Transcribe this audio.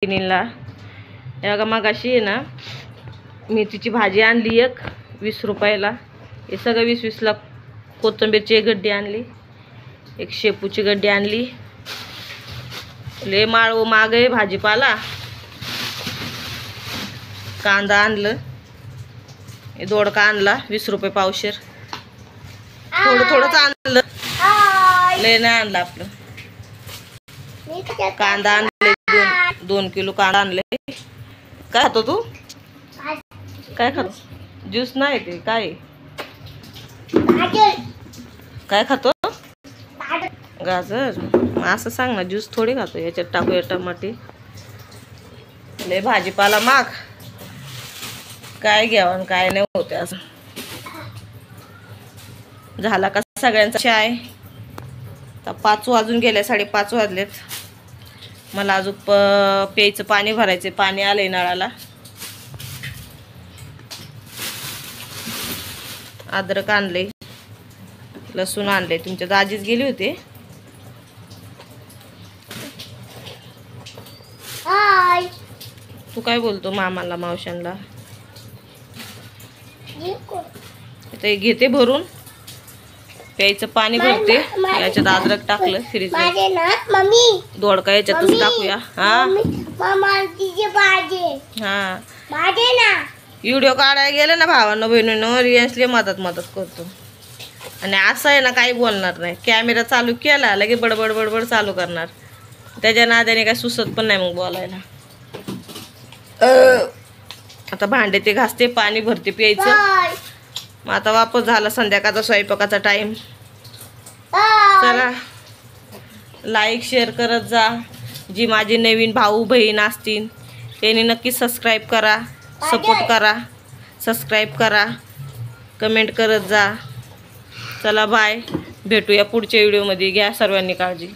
बहिणीला या का मगाशी आहे ना मेथीची भाजी आणली एक 20 रुपयाला. हे सगळं 20-20 ला. कोथिंबीरची एक गड्डी आणली, एक शेपूची गड्डी आणली. ले माळव मागे भाजीपाला. कांदा आणलं, हे दोडका आणला 20 रुपये पावशेर. थोडं थोडंच आणलं, लय नाही आणलं. आपलं कांदा आणले 2 किलो कांदा आणले. काय खातो तू? काय खातो? ज्यूस नाही ते काय काय खातो? गाजर. असं सांग ना, ज्यूस थोडी खातो. याच्यात टाकूया टमाटे. लय भाजीपाला माग, काय घ्यावं आणि काय नाही होते. असं झाला का सगळ्यांचा चाय? आता 5 वाजून गेले, 5:30 वाजलेत. मला अजून प्यायचं पाणी भरायचं. पाणी आलंय नळाला. अद्रक आणले, लसूण आणले. तुमच्या दाजीच गेले होते. तू काय बोलतो मामाला मावशांना? ते घेते भरून, प्यायचं पाणी भरते. याच्यात अद्रक टाकलं फ्रीज. दोडका याच्यातच टाकूया. हा व्हिडिओ काढायला गेले ना भावांना बहिणीनं, रियांशले मदत करतो. आणि असं आहे ना, काही बोलणार नाही. कॅमेरा चालू केला लगे बडबड बडबड चालू करणार. त्याच्या नाद्याने काय सुचत पण नाही मग बोलायला. आता भांडे ते घासते, पाणी भरते प्यायचं. मग आता वापस झाला संध्याकाळचा स्वयंपाकाचा टाइम. चला लाईक शेअर करत जा. जी माझी नवीन भाऊ बहीण असतील त्यांनी नक्की सबस्क्राईब करा, सपोर्ट करा. सबस्क्राईब करा, कमेंट करत जा. चला बाय, भेटूया पुढच्या व्हिडिओमध्ये. घ्या सर्वांनी काळजी.